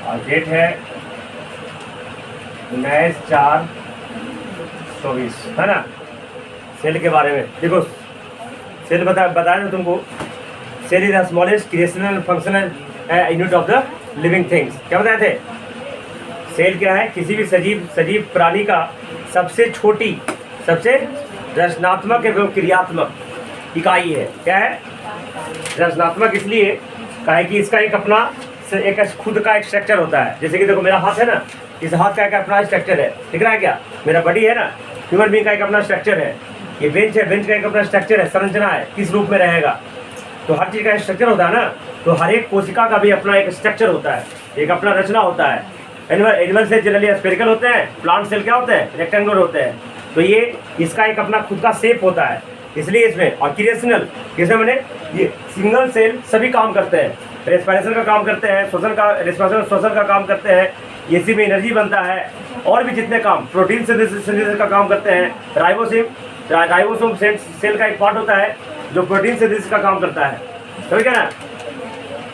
और डेट है 19/4/24, है ना। सेल के बारे में देखो, सेल बताया ना तुमको। Cell is the smallest creational functional unit of the living things. क्या बताए थे? सेल क्या है? किसी भी सजीव प्राणी का सबसे छोटी, सबसे रचनात्मक एवं क्रियात्मक इकाई है। क्या है? रचनात्मक इसलिए कहा कि इसका एक अपना एक खुद का एक स्ट्रक्चर होता है। जैसे कि देखो मेरा हाथ है ना, इस हाथ का एक अपना स्ट्रक्चर है, दिख रहा है क्या? मेरा बॉडी है ना, ह्यूमन बीइंग का एक अपना स्ट्रक्चर है। ये बेंच है, बेंच का एक अपना स्ट्रक्चर है, संरचना है, किस रूप में रहेगा। तो हर चीज़ का एक स्ट्रक्चर होता है ना, तो हर एक कोशिका का भी अपना एक स्ट्रक्चर होता है, एक अपना रचना होता है। एनिमल सेल जनरली स्फेरिकल होते हैं, प्लांट सेल क्या होते हैं? रेक्टेंगुलर होते हैं। तो ये इसका एक अपना खुद का शेप होता है, इसलिए इसमें। और क्रिएशनल मैंने ये सिंगल सेल सभी काम करते हैं, रेस्पिरेशन का काम करते हैं, शोषण का काम करते हैं, इसी में एनर्जी बनता है, और भी जितने काम, प्रोटीन सिंथेसिस का काम करते हैं। राइबोसोम सेल का एक पार्ट होता है जो प्रोटीन सिंथेसिस का काम करता है, समझ गए ना।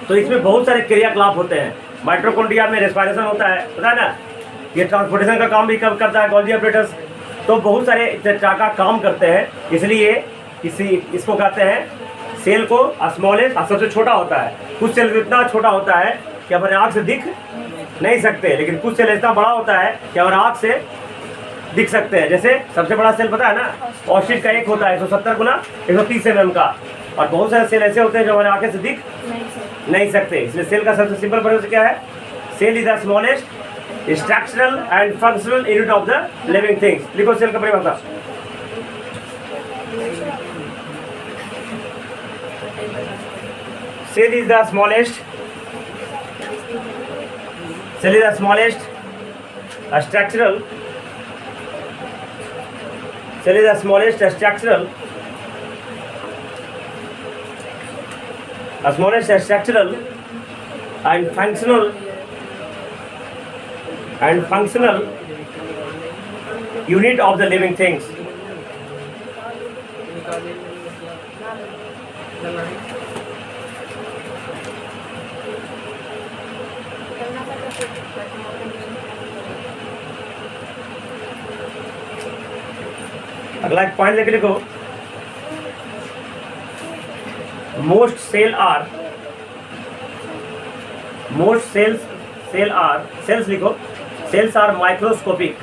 तो इसमें बहुत सारे क्रियाकलाप होते हैं। माइटोकॉन्ड्रिया में रेस्पिरेशन होता है, पता है ना, ये ट्रांसपोर्टेशन का काम भी करता है, गोल्गी ऑपरेटर्स। तो बहुत सारे का काम करते हैं, इसलिए इसको कहते हैं सेल को स्मॉलेस्ट, सबसे छोटा होता है। कुछ सेल इतना छोटा होता है कि हमारे आँख से दिख नहीं सकते, लेकिन कुछ सेल इतना बड़ा होता है कि हमारे आँख से दिख सकते हैं। जैसे सबसे बड़ा सेल पता है ना, ऑस्ट्रिच का एक होता है 170 गुना 130 mm का, और बहुत सारे सेल ऐसे होते हैं जो हमारे आँखें से दिख नहीं सकते। इसलिए सेल का सबसे सिंपल परिभाषा क्या है? Cell is the smallest structural and functional unit of the living things. लिखो सेल का परिभाषा। Cell is the smallest structural cell is the smallest structural and functional unit of the living things. अगला एक point लेके लिखो, most sales लिखो, sales are microscopic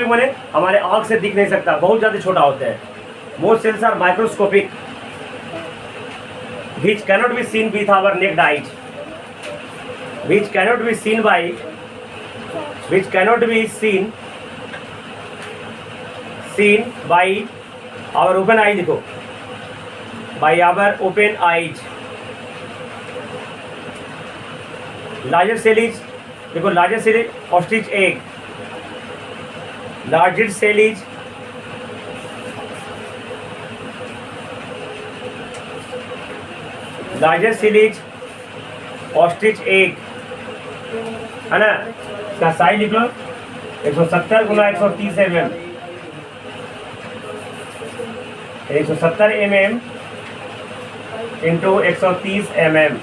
माने हमारे आंख से दिख नहीं सकता, बहुत ज्यादा छोटा होते हैं। Most cells are microscopic which cannot be seen with our naked eyes, which cannot be seen by our open eyes। देखो, by our open eyes। larger cell is, देखो larger cell is ostrich egg, larger cell is ostrich egg, है ना। इसका size लिख लो 170 गुना 130 mm, 170 mm into 130 mm।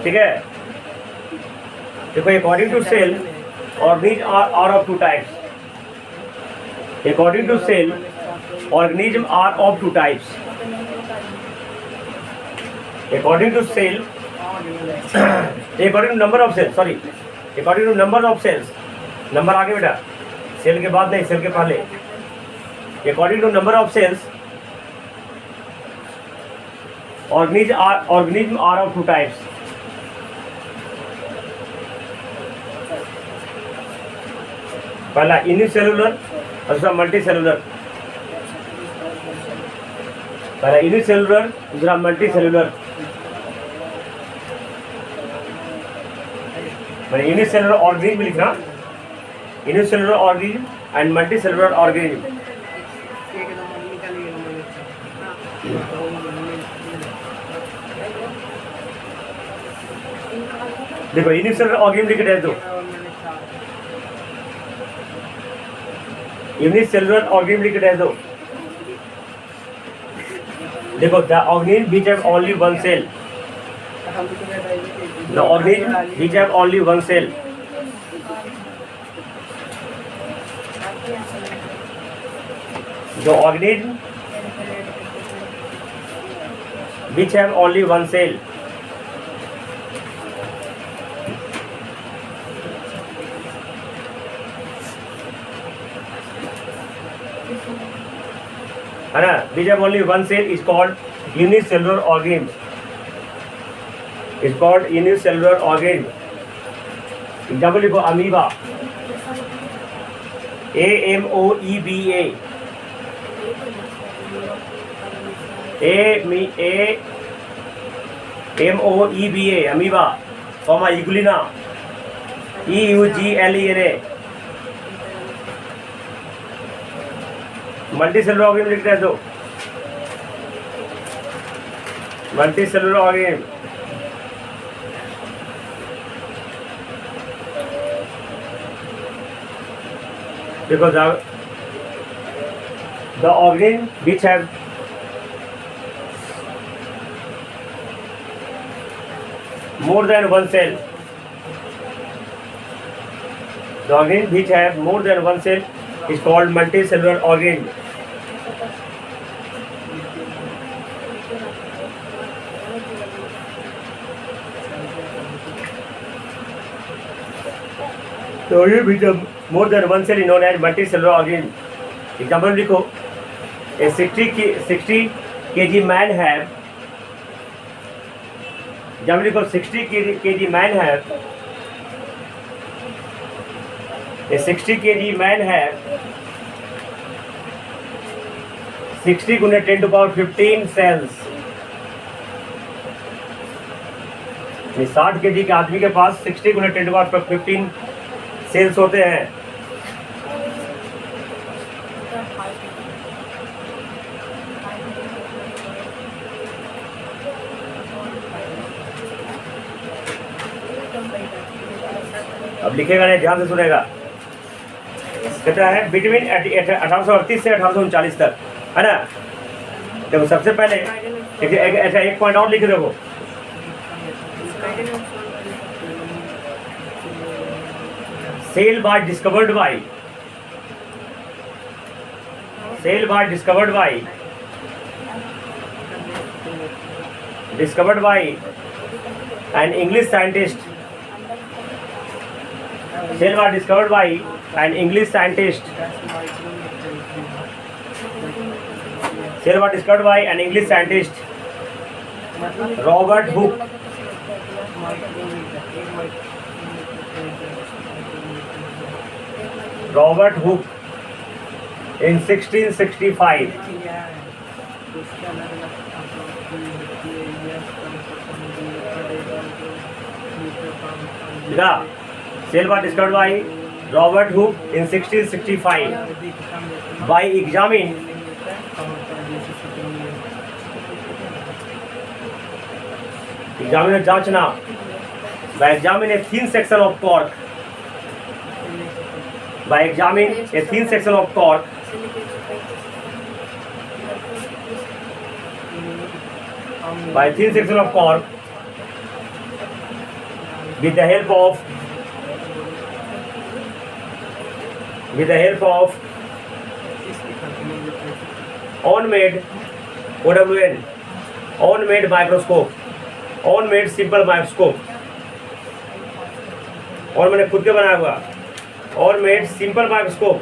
ठीक है, देखो according to cell organisms are of two types। According to cell, organisms are of two types। According to cell, according to number of cells, sorry, according to number of cells, number आगे बेटा, cell के बाद नहीं, cell के पहले। According to number of cells, organisms are of two types। पहला unicellular और दूसरा मल्टी सेलुलर। पहला यूनिसेलुलर, दूसरा मल्टी सेलुलर। मैंने यूनिसेलुलर ऑर्गेनिज्म लिखना, unicellular organism and multi cellular organism. देखो यूनिसेलुलर ऑर्गेनिज्म लिख दे दो, यूनिसेलुलर ऑर्गेनिज्म लिख के दो। देखो the organism which have only one cell, the organism which have only one cell, the organism which have only one cell, है ना, which have only one cell is called unicellular organism, is called unicellular organism. Example लिखो amoeba, AMOEBA, AMOEBA amoeba, comma euglena, EUGLENA, multi cellular organism लिखते हैं तो multi cellular organism, because the organism which have more than one cell, the organism which have more than one cell is called multicellular organism. The organism which have more than one cell is known as multicellular organism. Example लिखो, a 60 kg man have, example लिखो 60 kg man have, a 60 kg man have 60 गुने 10 to the power 15 cells. 60 kg के आदमी के पास 60 गुने 10 to the power 15 sales होते हैं। अब लिखेगा नहीं, ध्यान से सुनेगा। कहता है बिटवीन 1838 से 1839 तक, है ना। देखो सबसे पहले एक पॉइंट और लिख दो, cell was discovered by an English scientist. Cell was discovered by an English scientist. Cell was discovered by an English scientist, Robert Hooke. Robert Hooke in 1665. The cell was discovered by Robert Hooke in 1665 by examining जांचना by examining a thin section of cork. By examining a thin section of cork, with the help of on-made OWN, on-made microscope, on-made simple microscope, और मैंने खुद के बनाया हुआ और made simple microscope.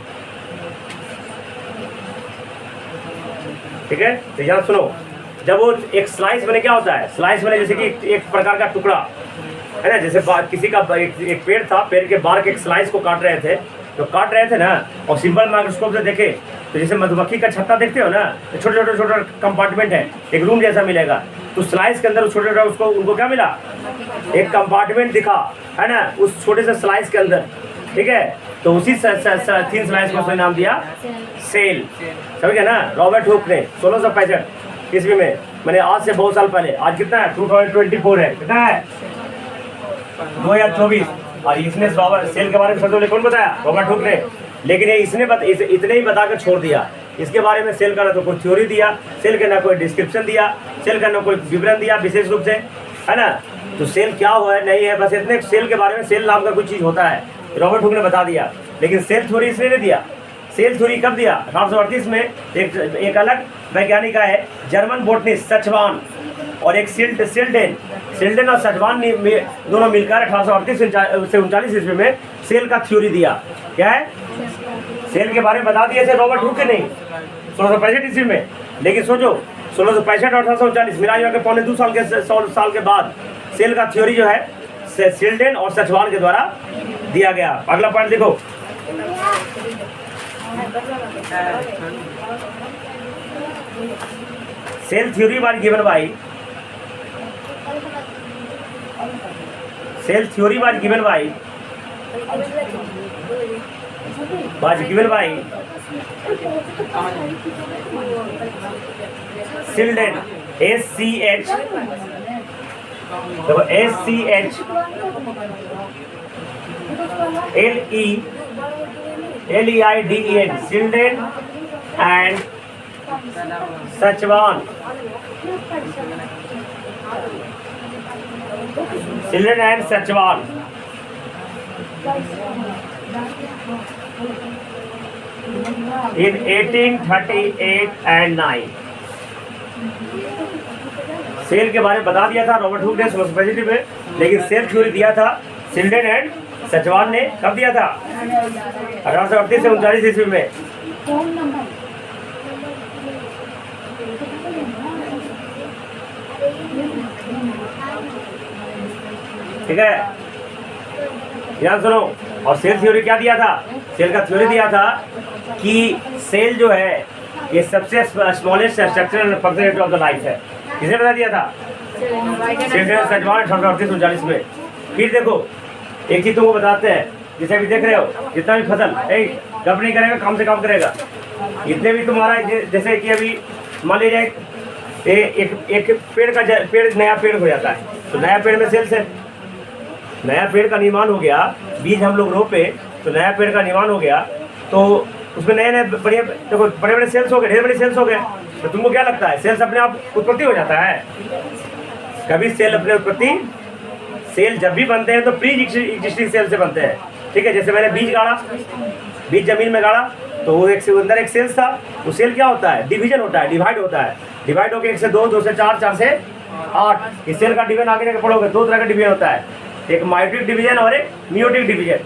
ठीक है, तो यहाँ सुनो, जब वो एक स्लाइस बने, क्या होता है स्लाइस बने, जैसे कि एक प्रकार का टुकड़ा है ना, जैसे किसी का एक पेड़ था, पेड़ के बाहर के एक स्लाइस को काट रहे थे, तो काट रहे थे ना, और सिंपल माइक्रोस्कोप से देखे तो जैसे मधुमक्खी का छत्ता देखते हो ना, तो छोटे छोटे कंपार्टमेंट है, एक रूम जैसा मिलेगा, तो स्लाइस के अंदर उस छोटे छोटे उनको क्या मिला, एक कंपार्टमेंट दिखा, है ना, उस छोटे से स्लाइस के अंदर। ठीक है, तो उसी थिन स्लाइस को उसने नाम दिया सेल। समझ गए ना। रॉबर्ट हुक ने 1665 ईस्वी में, मैंने आज से बहुत साल पहले, आज कितना है 2024 है, कितना है 2024, और इसने रॉबर्ट सेल के बारे में सबसे पहले कौन बताया, रॉबर्ट हुक ने। लेकिन ये इसने इतने ही बता कर छोड़ दिया। इसके बारे में सेल का ना तो कोई थ्योरी दिया, सेल का ना कोई डिस्क्रिप्शन दिया, सेल का ना कोई विवरण दिया विशेष रूप से, है ना। तो सेल क्या हुआ है नहीं है, बस इतने सेल के बारे में, सेल नाम का कोई चीज़ होता है, रॉबर्ट हुक ने बता दिया। लेकिन सेल थ्योरी इसने नहीं दिया। सेल थ्योरी कब दिया? 1838 में एक अलग वैज्ञानिक है, जर्मन बोटनिस्ट सचवान, और एक सिल्डेन और सचवान ने दोनों मिलकर 1838 से 39 ईस्वी में सेल का थ्योरी दिया। क्या है? सेल के बारे में बता दिए थे रॉबर्ट हुक के नहीं 1665 ईस्वी में। लेकिन सोचो 1665 और 1839 मिला के पौने 2 साल के बाद सेल का थ्योरी जो है सिल्डेन और सचवान के द्वारा दिया गया। अगला पॉइंट देखो, cell theory was given by Schleiden SCH, देखो SCH LEIDEN, Schleiden and Schwann, Schleiden and Schwann. In 1838 and 9 cell के बारे में बता दिया था रॉबर्ट हुक ने 1665 में। लेकिन सेल थ्योरी दिया था सिल्डेन एंड सचवान ने, कब दिया था? 1838 से 39 ईस्वी में। ठीक है, ध्यान सुनो। और सेल थ्योरी क्या दिया था? सेल का थ्योरी दिया था कि सेल जो है ये सबसे smallest structural function of the life है। किसने बता दिया था? सिल्डेन सचवान 1838-39 में। फिर देखो एक चीज तुमको बताते हैं, जैसे अभी देख रहे हो जितना भी फसल गप नहीं करेगा, काम से काम करेगा। इतने भी तुम्हारा जैसे कि अभी मान लीजिए एक पेड़ नया पेड़ हो जाता है, तो नया पेड़ में सेल्स है। नया पेड़ का निर्माण हो गया, बीज हम लोग रोपे तो नया पेड़ का निर्माण हो गया, तो उसमें नए बढ़िया देखो बड़े सेल्स हो गए, ढेर बड़े सेल्स हो गए। तो तुमको क्या लगता है सेल्स अपने आप उत्पत्ति हो जाता है? कभी सेल अपने उत्पत्ति, सेल जब भी बनते हैं तो प्री एग्जिस्टिंग सेल से बनते हैं। ठीक है, जैसे मैंने बीज गाड़ा, बीज जमीन में गाड़ा तो वो एक से अंदर एक सेल्स था। वो सेल क्या होता है? डिवीजन होता है, डिवाइड होता है। डिवाइड होकर 1 से 2, 2 से 4, 4 से 8। इस सेल का डिवीजन आगे जाकर पढ़ोगे, 2 तरह का डिवीजन होता है, एक मायोटिक डिवीजन और एक मियोटिक डिवीजन,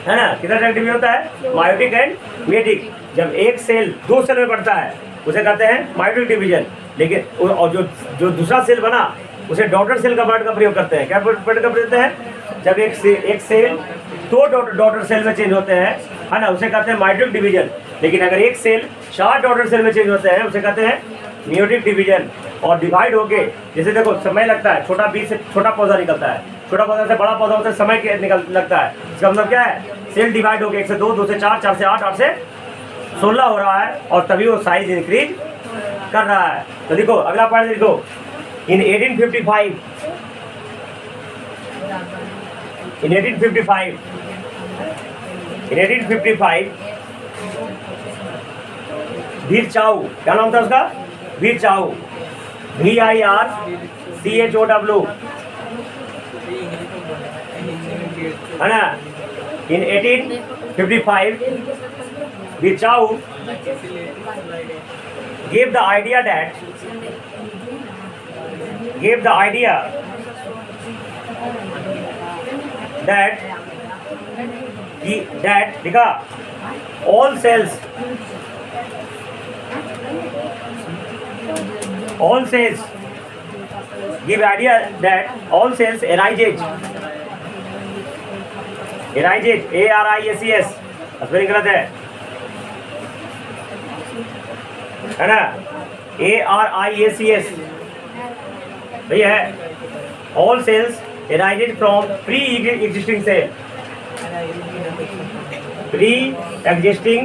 है ना। कितना तरह का डिवीजन होता है? Mitotic and meiotic. जब एक सेल 2 सेल में बढ़ता है उसे कहते हैं मायोटिक डिवीजन। लेकिन और जो दूसरा सेल बना उसे डॉटर सेल का वर्ड का प्रयोग करते हैं। क्या वर्ड का प्रयोग करते हैं? जब एक सेल 2 डॉटर सेल में चेंज होते हैं, है ना, उसे कहते हैं मायोटिक डिवीजन। लेकिन अगर एक सेल 4 डॉटर सेल में चेंज होते हैं उसे कहते हैं मियोटिक डिवीजन। और डिवाइड होके जैसे देखो समय लगता है, छोटा बीज से छोटा पौधा निकलता है, छोटा पौधा से बड़ा पौधा होता है, समय लगता है। इसका मतलब क्या है? सेल डिवाइड होके 1 से 2, 2 से 4, 4 से 8, 8 से 16 हो रहा है, और तभी वो साइज इंक्रीज कर रहा है। तो देखो अगला पॉइंट देखो, इन 1855 वीर चाउ, क्या नाम था उसका? वीर चाउ, VIRCHOW, है ना। इन 1855 वीर चाउ gave the idea that लिखा all cells give idea that all cells arises ARIACS, spelling गलत है ना, ARIACS वही है। all cells arises from pre-existing cell, pre-existing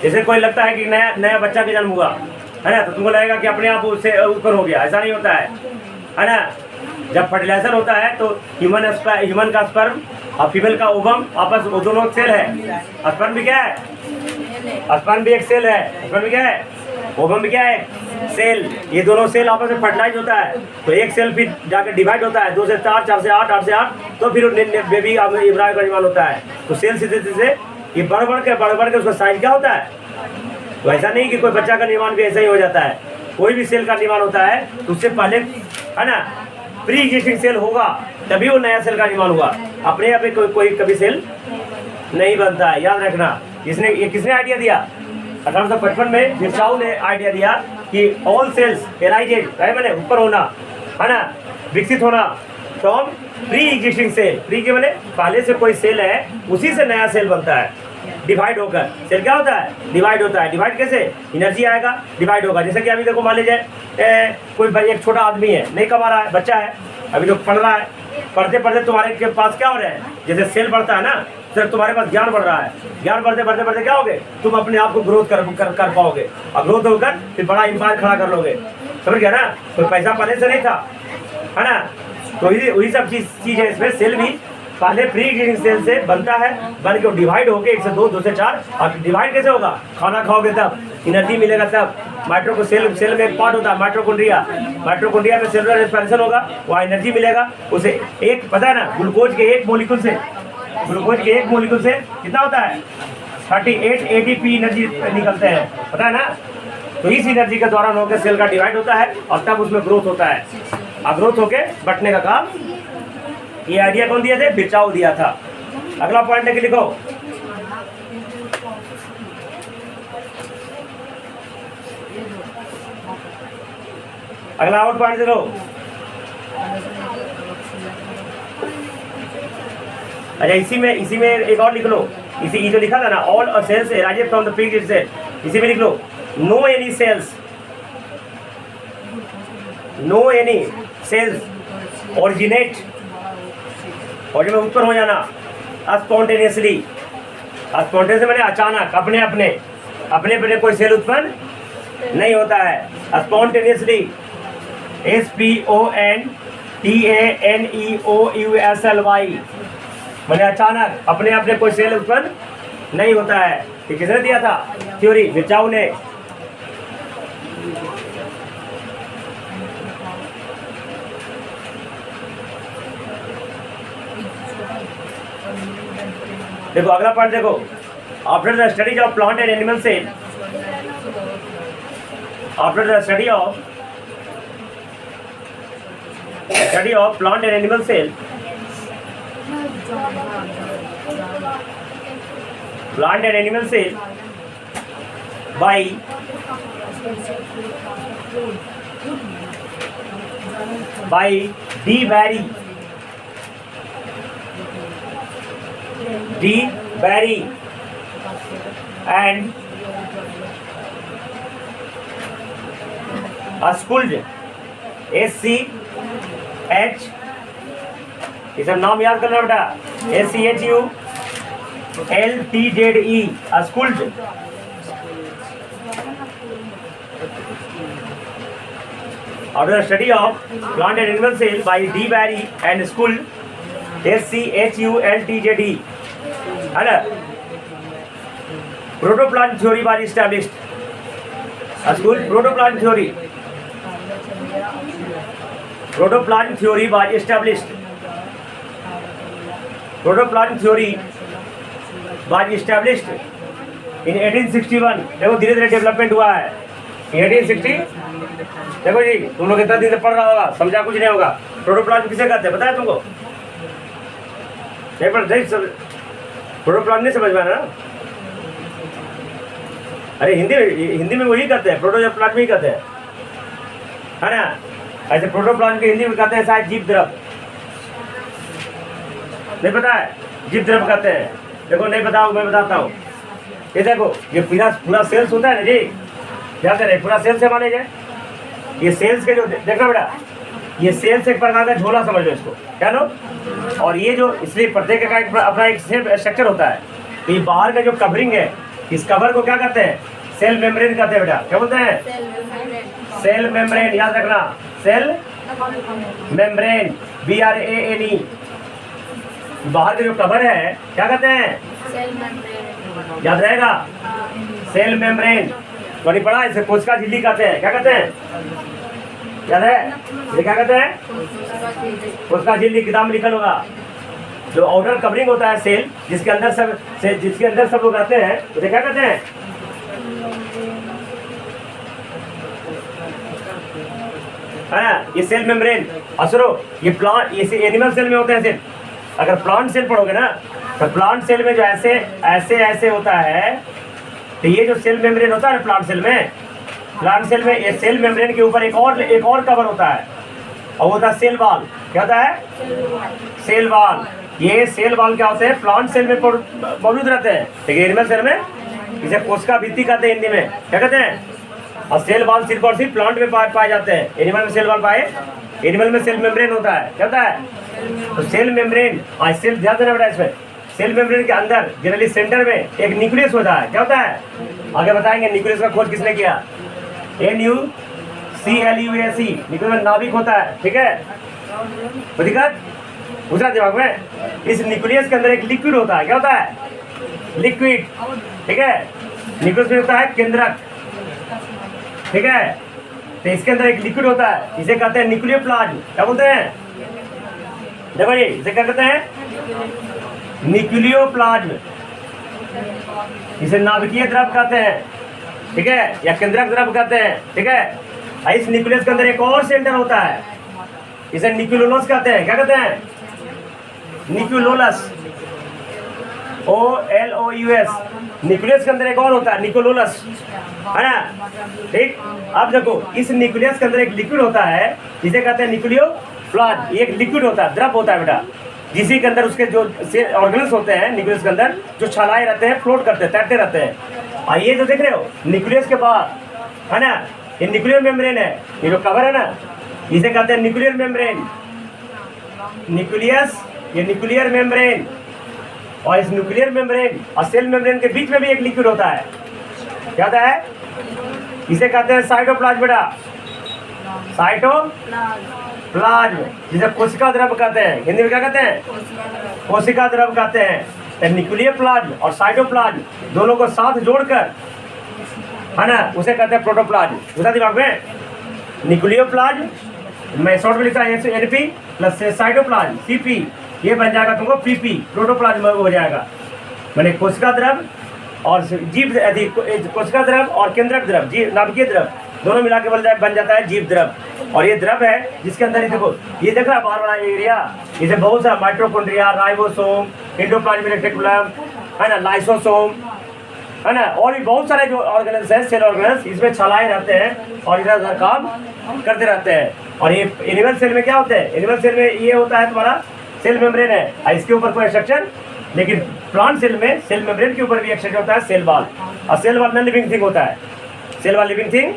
जैसे कोई लगता है कि नया बच्चा का जन्म हुआ, है ना, तो तुमको लगेगा कि अपने आप उससे ऊपर हो गया। ऐसा नहीं होता है ना। जब फर्टिलाइजर होता है तो ह्यूमन का स्पर्म और फीमेल का ओवम आपस वो दोनों सेल है। स्पर्म भी क्या है? स्पर्म भी एक सेल है। स्पर्म भी क्या है? ओवम भी क्या है? सेल। ये दोनों सेल आपस में फर्टिलाइज होता है तो एक सेल फिर जाकर डिवाइड होता है 2 से 4, 4 से 8, 8 से 8, तो फिर बेबी इब्राहिम का निर्माण होता है। तो सेल से ये बढ़ बढ़ के उसका साइज क्या होता है? तो ऐसा नहीं कि कोई बच्चा का निर्माण भी ऐसा ही हो जाता है। कोई भी सेल का निर्माण होता है तो उससे पहले है ना प्री एग्जिस्टिंग सेल होगा, तभी वो नया सेल का निर्माण हुआ। अपने आप में कोई कभी सेल नहीं बनता है, याद रखना। ये किसने आइडिया दिया? 1855 में बिरचाऊ ने आइडिया दिया कि ऑल सेल्स एराइजेड मैंने ऊपर होना है ना, विकसित होना from pre existing cell. Pre के मैंने पहले से कोई सेल है उसी से नया सेल बनता है डिवाइड होकर। सेल क्या होता है? डिवाइड होता है। डिवाइड कैसे? एनर्जी आएगा, डिवाइड होगा। जैसे कि अभी देखो मान लीजिए कोई एक छोटा आदमी है, नहीं कमा रहा है, बच्चा है, अभी जो पढ़ रहा है, पढ़ते पढ़ते तुम्हारे के पास क्या हो रहा है? जैसे सेल बढ़ता है ना, सर तुम्हारे पास ज्ञान बढ़ रहा है। ज्ञान बढ़ते बढ़ते बढ़ते क्या होगे? तुम अपने आप को ग्रोथ कर पाओगे और ग्रोथ होकर फिर बड़ा एम्पायर खड़ा कर लोगे। समझ गया ना? कोई पैसा पहले से नहीं था, है ना? तो वही सब चीज़ है इसमें। सेल भी पहले प्री एग्जिस्टिंग सेल से बनता है, बन के डिवाइड होके 1 से 2, 2 से 4। और डिवाइड कैसे होगा? खाना खाओगे तब, एनर्जी मिलेगा तब। माइट्रो को सेल में एक पार्ट होता है माइट्रोकॉन्ड्रिया। माइट्रोकॉन्ड्रिया में सेलुलर एक्सपेंशन होगा, वहाँ एनर्जी मिलेगा उसे। एक पता है ना, ग्लूकोज के एक मोलिक्यूल से कितना होता है? 38 ATP एनर्जी निकलते हैं, पता है ना? तो इस एनर्जी के दौरान होकर सेल का डिवाइड होता है और तब उसमें ग्रोथ होता है। और ग्रोथ होके बढ़ने का काम ये आइडिया कौन दिया थे? बिरचाऊ दिया था। अगला पॉइंट लेके लिखो। अगला और पॉइंट देखो। अच्छा इसी में एक और लिख लो। ये जो लिखा था ना, ऑल और cells arise from the pre existing cell, इसी में लिख लो नो एनी सेल्स ओरिजिनेट, और जब उत्पन्न हो जाना स्पॉन्टेनियसली। स्पॉन्टेनियस मैंने अचानक अपने कोई सेल उत्पन्न नहीं होता है। स्पॉन्टेनियसली SPONTANEOUSLY मैंने अचानक अपने कोई सेल उत्पन्न नहीं होता है। ये किसने दिया था थ्योरी? बिरचाऊ ने। देखो अगला पॉइंट देखो। After the study of plant and animal cell, after the study of plant and animal cell, plant and animal cell by D. Barry and Schuld, SCH, ये सब नाम याद करना बेटा, SCHULTZE, Schuld। After the study of plant and animal cell by D. Barry and Schuld, SCHULTZE, है ना, protoplant theory was established। Schuld protoplant theory was established। Protoplant theory was established in 1861। देखो धीरे धीरे डेवलपमेंट हुआ है 1860। देखो जी तुम लोग इतना दिन से पढ़ रहा होगा, समझा कुछ नहीं होगा। प्रोटोप्लाज्म किसे कहते हैं पता है तुमको? प्रोटोप्लाज्म नहीं समझ में आ रहा ना? अरे हिंदी में वही कहते हैं, प्रोटोप्लाज्म ही कहते हैं, है ना? ऐसे प्रोटोप्लाज्म के हिंदी में कहते हैं शायद जीव द्रव, नहीं पता है? जीव द्रव कहते हैं। देखो नहीं बताओ, मैं बताता हूँ। ये देखो ये पूरा सेल्स होता है ना जी, क्या करें पूरा सेल्स से माने जाए। ये सेल्स के जो देखना बेटा, ये सेल्स एक प्रकार का झोला समझ लो इसको, क्या लो? और ये जो इसलिए प्रत्येक का अपना एक स्ट्रक्चर होता है। तो ये बाहर का जो कवरिंग है, इस कवर को क्या कहते हैं? सेल मेम्ब्रेन कहते हैं बेटा। क्या बोलते हैं? सेल मेम्ब्रेन, याद रखना, सेल मेम्ब्रेन, BRANE। बाहर का जो कवर है क्या कहते हैं? याद रहेगा, सेल मेम्ब्रेन। तो नहीं पढ़ा इसे कोशिका झिल्ली कहते हैं। क्या कहते हैं? याद है? ये क्या कहते हैं? कोशिका झिल्ली, किताब में लिखा होगा। जो आउटर कवरिंग होता है सेल, जिसके अंदर सब लोग रहते हैं, उसे क्या कहते हैं? है ना, ये सेल मेम्ब्रेन। असरो ये प्लांट, ये एनिमल सेल में होते हैं सेल। अगर प्लांट सेल पढ़ोगे ना, तो प्लांट सेल में जो ऐसे होता है, तो ये जो सेल मेम्ब्रेन होता है प्लांट सेल में ये सेल मेम्ब्रेन के ऊपर एक और कवर होता है, और होता है सेल वॉल। क्या होता है? Cell wall. ये सेल वॉल क्या होते हैं? प्लांट सेल में मौजूद रहते हैं, लेकिन एनिमल सेल में इसे कोशिका भित्ति कहते हैं हिंदी में। क्या कहते हैं? और सेल वॉल सिर्फ और सिर्फ प्लांट में पाए जाते हैं। एनिमल में सेल वॉल एनिमल में सेल मेम्ब्रेन होता है। क्या होता है? तो सेल मेम्ब्रेन, सेल ध्यान देना बेटा इसमें। सेल मेम्ब्रेन के अंदर जनरली सेंटर में एक न्यूक्लियस होता है। क्या होता है? आगे बताएंगे। न्यूक्लियस का खोज किसने किया? NUCLUS। न्यूक्लियस में नाभिक होता है। ठीक है, दिक्कत दूसरा दिमाग में, इस न्यूक्लियस के अंदर एक लिक्विड होता है। क्या होता है? लिक्विड। ठीक है, न्यूक्लियस में होता है केंद्रक। ठीक है, तो इसके अंदर एक लिक्विड होता है, इसे कहते हैं न्यूक्लियोप्लाज्म। क्या बोलते हैं? देखो ये इसे क्या कहते हैं? न्यूक्लियोप्लाज्म। इसे नाभिकीय द्रव कहते हैं। ठीक है, या केंद्रक द्रव कहते हैं। ठीक है, इस न्यूक्लियस के अंदर एक और सेंटर होता है, इसे न्यूक्लियोलस कहते हैं। क्या कहते हैं? Nucleolus, OLOUS। न्यूक्लियस के अंदर एक और होता है, न्यूक्लियोलस, है ना। ठीक, अब देखो इस न्यूक्लियस के अंदर एक लिक्विड होता है, जिसे कहते हैं न्यूक्लियोप्लाज्म। एक लिक्विड होता है, द्रव होता है बेटा, जिसी के अंदर उसके जो ऑर्गेनल्स होते हैं न्यूक्लियस के अंदर, जो छलाए रहते हैं, फ्लोट करते हैं, तैरते रहते हैं। और ये जो देख रहे हो न्यूक्लियस के बाहर, है ना, ये न्यूक्लियर मेम्ब्रेन है। ये जो कवर है ना, इसे कहते हैं न्यूक्लियर मेम्ब्रेन। न्यूक्लियस, ये न्यूक्लियर मेम्ब्रेन। और इस न्यूक्लियर मेम्ब्रेन और सेल मेम्ब्रेन के बीच में भी एक लिक्विड होता है। क्या होता है? इसे कहते हैं साइटोप्लाज्म बेटा, साइटोप्लाज्म, जिसे कोशिका द्रव कहते हैं। हिंदी में क्या कहते हैं? कोशिका द्रव कहते हैं। न्यूक्लियर प्लाज्म और साइटोप्लाज्म दोनों को साथ जोड़कर, है ना, उसे कहते हैं प्रोटोप्लाज्म। दूसरा दिमाग में, न्यूक्लियोप्लाज्म मैं शॉर्ट में लिखा है NP प्लस साइटोप्लाज्म CP, ये बन जाएगा तुमको PP, प्रोटोप्लाज्म हो जाएगा। मैंने कोशिका द्रव और जीव, कोशिका द्रव और केंद्रक द्रव, नाभिकीय द्रव दोनों मिला के बन जाता है जीव द्रव। और ये द्रव है जिसके अंदर, ये देखो, ये देख रहा है बाहर वाला एरिया, इसे बहुत सारा माइटोकॉन्ड्रिया, राइबोसोम, एंडोप्लाज्मिक रेटिकुलम, है ना, लाइसोसोम, है ना, और भी बहुत सारे जो ऑर्गेनल्स हैं, सेल ऑर्गेनल्स, इसमें छलाए रहते हैं और इधर उधर काम करते रहते हैं। और ये एनिमल सेल में क्या होता है? एनिमल सेल में ये होता है तुम्हारा सेल मेम्ब्रेन है, इसके ऊपर कोई स्ट्रक्चर। लेकिन प्लांट सेल में सेल मेम्ब्रेन के ऊपर भी एक स्ट्रक्चर होता है, सेल वॉल। और cell wall non living thing होता है। सेल वॉल लिविंग थिंग,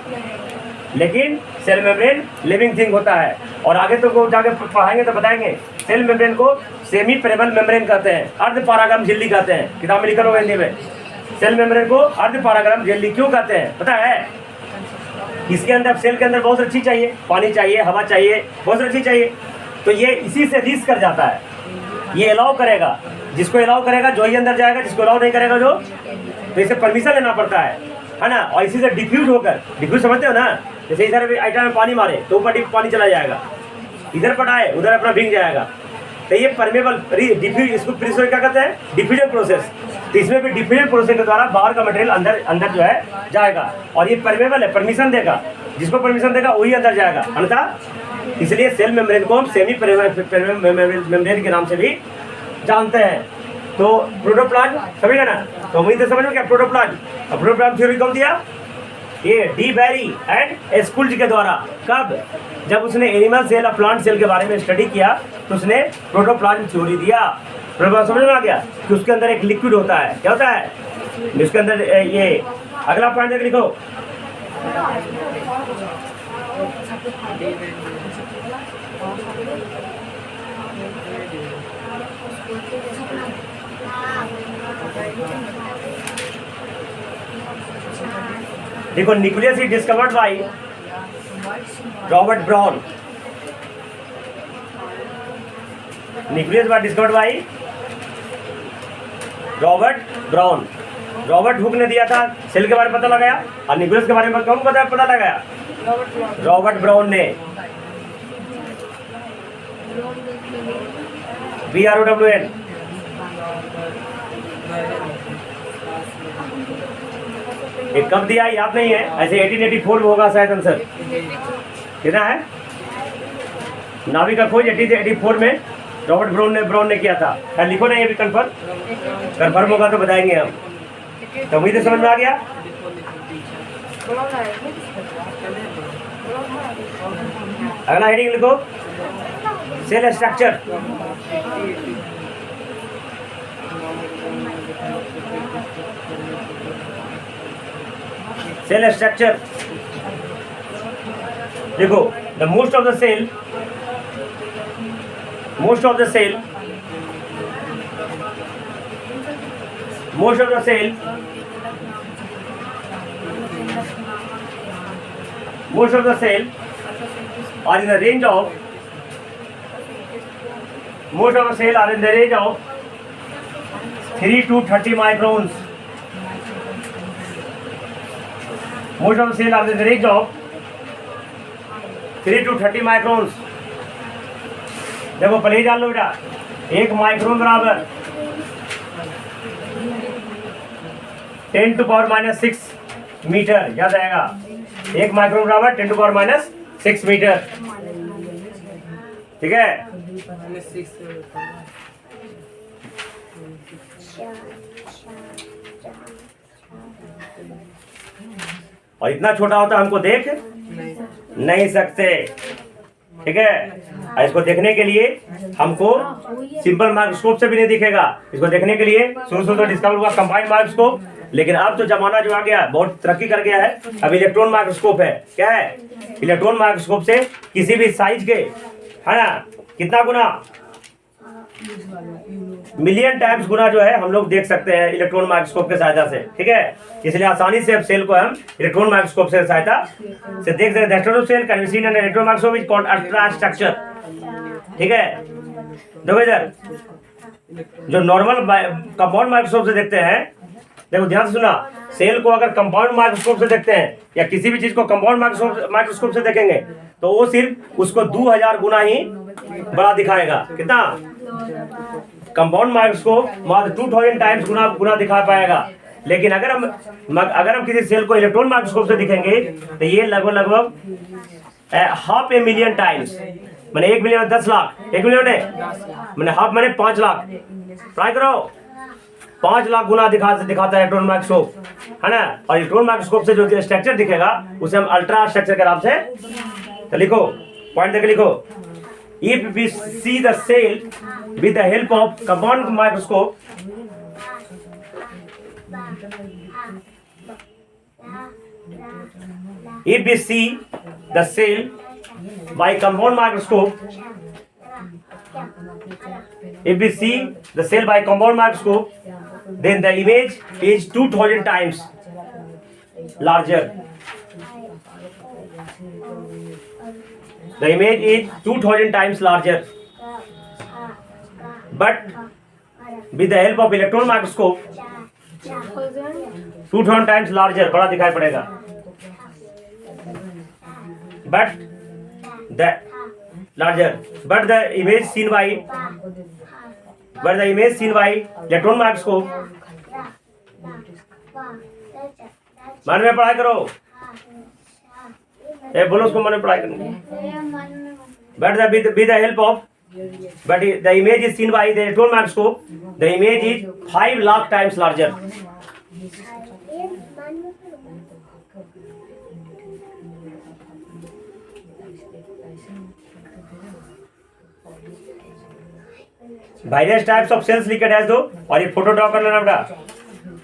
लेकिन सेल मेम्ब्रेन लिविंग थिंग होता है। और आगे तो जाके पढ़ाएंगे तो बताएंगे, सेल मेम्ब्रेन को सेमी पेरेबल मेम्ब्रेन कहते हैं, अर्ध पारागम झिल्ली कहते हैं। किताब में लिखा होगा हिंदी में, सेल मेम्ब्रेन को अर्ध पारागम झिल्ली क्यों कहते हैं पता है? इसके अंदर, सेल के अंदर बहुत अच्छी चाहिए, पानी चाहिए, हवा चाहिए, बहुत अच्छी चाहिए। तो ये इसी से रीच कर जाता है, ये अलाउ करेगा, जिसको अलाउ करेगा जो ही अंदर जाएगा, जिसको अलाउ नहीं करेगा जो, तो इसे परमिशन लेना पड़ता है ना। और इसी से डिफ्यूज होकर, डिफ्यूज समझते हो ना, जैसे इधर आइटम में पानी मारे तो ऊपर पानी चला जाएगा, इधर पटाए उधर अपना भीग जाएगा। तो ये परमेबल डिफ्यूज, इसको क्या कहते हैं? Diffusion process. तो इसमें भी डिफ्यूजन प्रोसेस के द्वारा बाहर का मटेरियल अंदर जो है जाएगा। और ये परमेबल है, परमिशन देगा, जिसको परमिशन देगा वही अंदर जाएगा, अन्यथा। इसलिए सेल मेम्ब्रेन को हम सेमी मेम्ब्रेन के नाम से भी जानते हैं। तो प्रोटोप्लाज्म समझेगा ना, तो वही तो समझ में क्या प्रोटोप्लाज्म। और प्रोटोप्लाज्म थ्योरी कौन दिया? ये डी बैरी एंड स्कूल्ज के द्वारा। कब? जब उसने एनिमल सेल और प्लांट सेल के बारे में स्टडी किया तो उसने प्रोटोप्लाज्म थ्योरी दिया। प्रोटोप्लाज्म समझ में आ गया कि उसके अंदर एक लिक्विड होता है। क्या होता है? जिसके अंदर ये अगला पॉइंट लिखो, देखो nucleus is discovered by Robert brown. Nucleus was discovered by Robert brown. Robert Hooke ने दिया था, सेल के बारे में पता लगाया। और न्यूक्लियस के बारे में कौन पता लगाया? रॉबर्ट ब्राउन ने। BROWN। ये कब दिया याद नहीं है, ऐसे 1884 में होगा शायद आंसर। कितना है? नाभिक का खोज 1884 में रॉबर्ट ब्राउन ने किया था। क्या लिखो ना, ये भी कंफर्म होगा तो बताएंगे हम। तो मुझे समझ में आ गया। अगला हेडिंग लिखो, सेल स्ट्रक्चर। सेल स्ट्रक्चर देखो, the most of the cell most of the cell are in the range of 3 to 30 microns. Most of the cell are in the range of 3 to 30 microns. देखो पहले ही जान लो बेटा, 1 micron बराबर 10⁻⁶ metre, याद आएगा। 1 micron बराबर 10⁻⁶ metre, ठीक है। और इतना छोटा होता हमको देख नहीं सकते, ठीक है। इसको देखने के लिए हमको सिंपल माइक्रोस्कोप से भी नहीं दिखेगा। इसको देखने के लिए शुरू तो डिस्कवर हुआ कंबाइंड माइक्रोस्कोप, लेकिन अब तो जमाना जो आ गया बहुत तरक्की कर गया है। अब इलेक्ट्रॉन माइक्रोस्कोप है। क्या है? इलेक्ट्रॉन माइक्रोस्कोप से किसी भी साइज के, है ना, कितना गुना, मिलियन टाइम्स गुना जो है हम लोग देख सकते हैं इलेक्ट्रॉन माइक्रोस्कोप की सहायता से, ठीक है। इसलिए आसानी से अब सेल को हम इलेक्ट्रॉन माइक्रोस्कोप से सहायता से देख सकते हैं। Cell can be seen in electron microscope is called ultrastructure, ठीक है। देखो इधर जो नॉर्मल कंपाउंड माइक्रोस्कोप से देखते हैं, देखो ध्यान से सुना, सेल को अगर कंपाउंड माइक्रोस्कोप से देखते हैं या किसी भी चीज को कंपाउंड माइक्रोस्कोप से देखेंगे तो वो सिर्फ उसको 2000 गुना ही बड़ा दिखाएगा। कितना? कंपाउंड माइक्रोस्कोप मात्र 2000 टाइम्स गुना दिखा पाएगा। लेकिन अगर हम किसी सेल को इलेक्ट्रॉन माइक्रोस्कोप से दिखेंगे तो ये लगभग 500 मिलियन टाइम्स, मैंने 1 मिलियन 10 लाख, 1 मिलियन मैंने हाफ मैंने 5 लाख, ट्राई करो, 5 लाख गुना दिखाता है इलेक्ट्रॉन माइक्रोस्कोप, है ना। और इलेक्ट्रॉन माइक्रोस्कोप से जो स्ट्रक्चर दिखेगा उसे हम अल्ट्रा स्ट्रक्चर के नाम से, तो लिखो पॉइंट देख लिखो, if we see the cell with the help of compound microscope, if we see the cell by compound microscope, then the image is 2000 times larger. The image is 2000 times larger, but with the help of electron microscope 2000 times larger, बड़ा दिखाई पड़ेगा। But the image seen by electron microscope, मन में पढ़ाई करो, बोलो उसको मन में पढ़ाई करनी। But with the help of the image is seen by the electron microscope, the image is 5 lakh times larger. Virus types of cells लिख के डैश दो, और ये फोटो ड्रॉ कर लेना बेटा।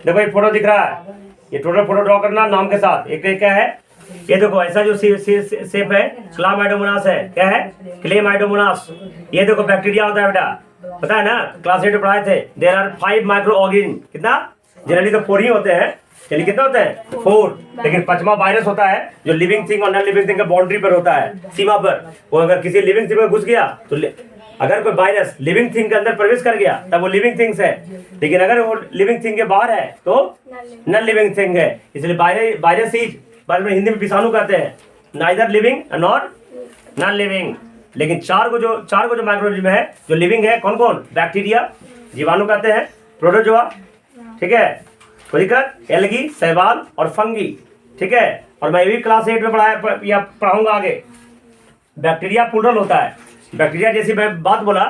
देखो ये फोटो दिख रहा है, ये टोटल फोटो ड्रॉ करना नाम के साथ। एक क्या है ये, देखो ऐसा जो शेप है क्लामाइडोमोनास है। क्या है? क्लेमाइडोमोनास। ये देखो बैक्टीरिया होता है बेटा, पता है ना, क्लास 8 में पढ़ाए थे। There are 5 microorganism. कितना? जनरली तो 4 ही होते हैं, चलिए कितने होते हैं? 4। लेकिन 5वां वायरस होता है जो लिविंग थिंग और नॉन लिविंग थिंग के बाउंड्री पर होता है, सीमा पर। वो अगर किसी लिविंग थिंग में घुस गया तो अगर कोई वायरस लिविंग थिंग के अंदर प्रवेश कर गया तब वो लिविंग थिंग्स है, लेकिन अगर वो लिविंग थिंग के बाहर है तो नॉन लिविंग थिंग है। इसलिए वायरस इज, बाद में हिंदी में विषाणु कहते हैं, neither living nor non living. लेकिन चार को जो माइक्रोऑर्गेनिज्म है जो लिविंग है, कौन कौन? बैक्टीरिया, जीवाणु कहते हैं, प्रोटोजोआ, ठीक है, कोई दिक्कत, एल्गी, शैवाल और फंगी, ठीक है। और मैं भी क्लास 8 में पढ़ाऊंगा आगे। बैक्टीरिया प्लूरल होता है। बैक्टीरिया जैसी मैं बात बोला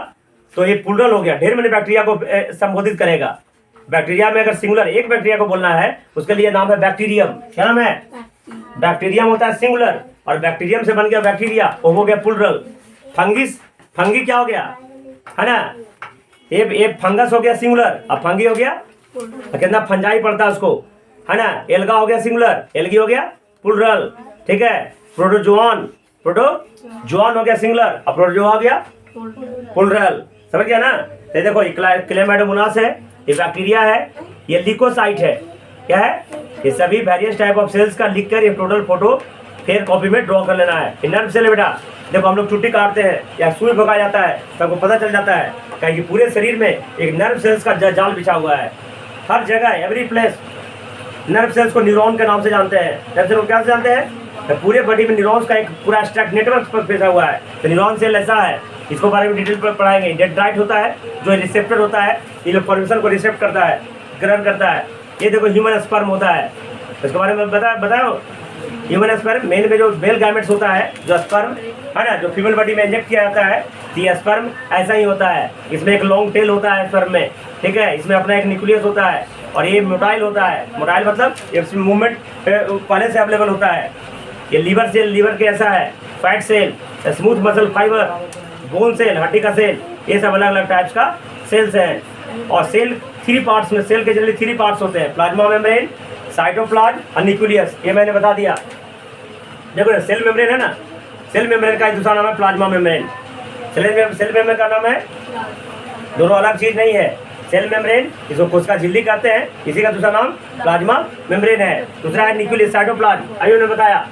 तो ये प्लूरल हो गया, ढेर मैंने बैक्टीरिया को संबोधित करेगा। बैक्टीरिया में अगर सिंगुलर एक बैक्टीरिया को बोलना है उसके लिए नाम है बैक्टीरियम। क्या नाम है? बैक्टीरियम होता है सिंगुलर, और बैक्टीरियम से बन गया बैक्टीरिया, वो हो गया प्लूरल। फंगी क्या हो गया, है ना? ये फंगस हो गया सिंगुलर, अब फंगी हो गया, कितना फंजाई पड़ता है उसको, है ना? एल्गा हो गया सिंगुलर, एल्गी हो गया प्लूरल, ठीक है। प्रोटोजोआन हो गया सिंगुलर, अब प्रोटोजोआ हो गया प्लूरल। समझ गया ना? ये देखो क्लेमाइडोमोनास है, ये बैक्टीरिया है, ये ल्यूकोसाइट है। क्या है? ये सभी वेरियस टाइप ऑफ सेल्स का लिखकर ये टोटल फोटो फिर कॉपी में ड्रॉ कर लेना है। ये नर्व सेल है बेटा। देखो हम लोग चुट्टी काटते हैं या सुई भगाया जाता है तो आपको पता चल जाता है कि पूरे शरीर में एक नर्व सेल्स का जाल बिछा हुआ है। हर जगह एवरी प्लेस नर्व सेल्स को न्यूरॉन के नाम से जानते हैं। नर्व सेल को क्या जानते हैं? तो पूरे बॉडी में न्यूरॉन्स का एक पूरा स्ट्रक्चर नेटवर्क पर फैला हुआ है। तो न्यूरॉन सेल ऐसा है, इसको बारे में डिटेल पर पढ़ाएंगे। डेंड्राइट होता है जो रिसेप्टर होता है, इन्फॉर्मेशन को रिसेप्ट करता है, ग्रहण करता है। ये देखो ह्यूमन स्पर्म होता है, इसके बारे में बताओ। ह्यूमन स्पर्म मेल में जो मेल गैमेट्स होता है, जो स्पर्म है ना, जो फीमेल बॉडी में इंजेक्ट किया जाता है, ये स्पर्म ऐसा ही होता है। इसमें एक लॉन्ग टेल होता है स्पर्म में, ठीक है। इसमें अपना एक न्यूक्लियस होता है और ये मोटाइल होता है। मोटाइल मतलब इसमें मूवमेंट पहले से अवेलेबल होता है। ये लीवर सेल, लीवर के ऐसा है, fat cell, smooth muscle fibre, bone cell, हड्डी का सेल, ये सब अलग अलग टाइप्स का सेल्स हैं। और सेल 3 पार्ट्स में, सेल के जनरली 3 पार्ट्स होते हैं, प्लाज्मा मेम्ब्रेन, साइटोप्लाज्म और न्यूक्लियस। ये मैंने बता दिया। देखो ना, सेल मेम्ब्रेन है ना, सेल मेम्ब्रेन का एक दूसरा नाम है प्लाज्मा मेम्ब्रेन। सेल मेम्ब्रेन का नाम है, दोनों अलग चीज नहीं है। सेल मेम्ब्रेन इसको कोशिका झिल्ली कहते हैं, इसी का दूसरा नाम प्लाज्मा मेम्ब्रेन है। दूसरा है न्यूक्लियस, साइटोप्लाज्म। अभी मैंने बताया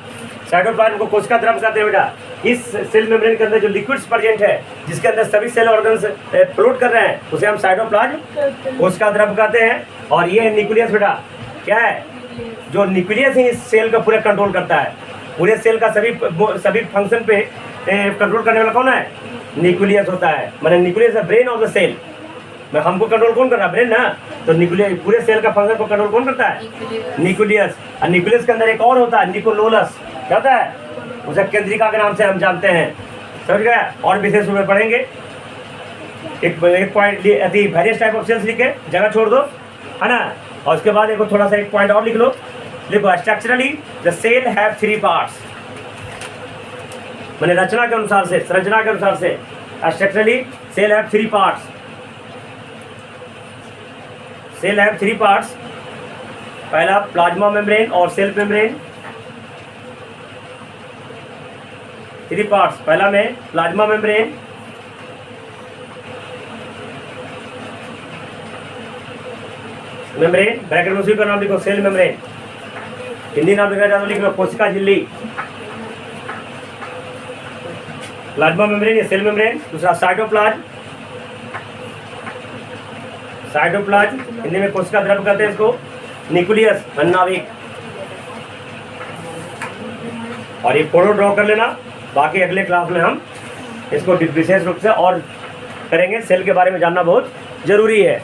साइटोप्लाज्म को कोशिका द्रव कहते हैं बेटा। इस सेल मेम्ब्रेन के अंदर जो लिक्विड्स प्रेजेंट है, जिसके अंदर सभी सेल ऑर्गन्स फ्लोट कर रहे हैं, उसे हम साइटोप्लाज्म कोशिका द्रव कहते हैं। और ये है न्यूक्लियस बेटा। क्या है? जो न्यूक्लियस है इस सेल का पूरा कंट्रोल करता है। पूरे सेल का सभी फंक्शन पे कंट्रोल करने वाला कौन है? न्यूक्लियस होता है। मैंने न्यूक्लियस है ब्रेन ऑफ द सेल। मैं हमको कंट्रोल कौन कर रहा है? ब्रेन ना। तो न्यूक्लियस पूरे सेल का फंक्शन को कंट्रोल कौन करता है? न्यूक्लियस। और न्यूक्लियस के अंदर एक और होता है निकोलोलस। क्या होता है? उसे केंद्रिका के नाम से हम जानते हैं। समझ गया? और विशेष रूप में पढ़ेंगे। एक point various type of cells लिखे, जगह छोड़ दो, है ना। और उसके बाद एक थोड़ा सा एक पॉइंट और लिख लो। देखो structurally the cell have 3 parts. मैंने रचना के अनुसार से, संरचना के अनुसार से, structurally cell have 3 parts. Cell have 3 parts. पहला प्लाज्मा मेम्ब्रेन और सेल मेम्ब्रेन, 3 पार्ट्स। पहला में प्लाज्मा मेम्ब्रेन, मेम्ब्रेन ब्रैकेट में उसी का नाम लिखो, सेल मेम्ब्रेन। हिंदी नाम लिखा जाता, लिखो कोशिका झिल्ली। प्लाज्मा मेम्ब्रेन या सेल मेम्ब्रेन। दूसरा साइटोप्लाज्म। साइटोप्लाज्म हिंदी में कोशिका द्रव कहते हैं इसको। न्यूक्लियस नाभिक। और ये फोटो ड्रॉ कर लेना। बाकी अगले क्लास में हम इसको विशेष रूप से और करेंगे। सेल के बारे में जानना बहुत जरूरी है।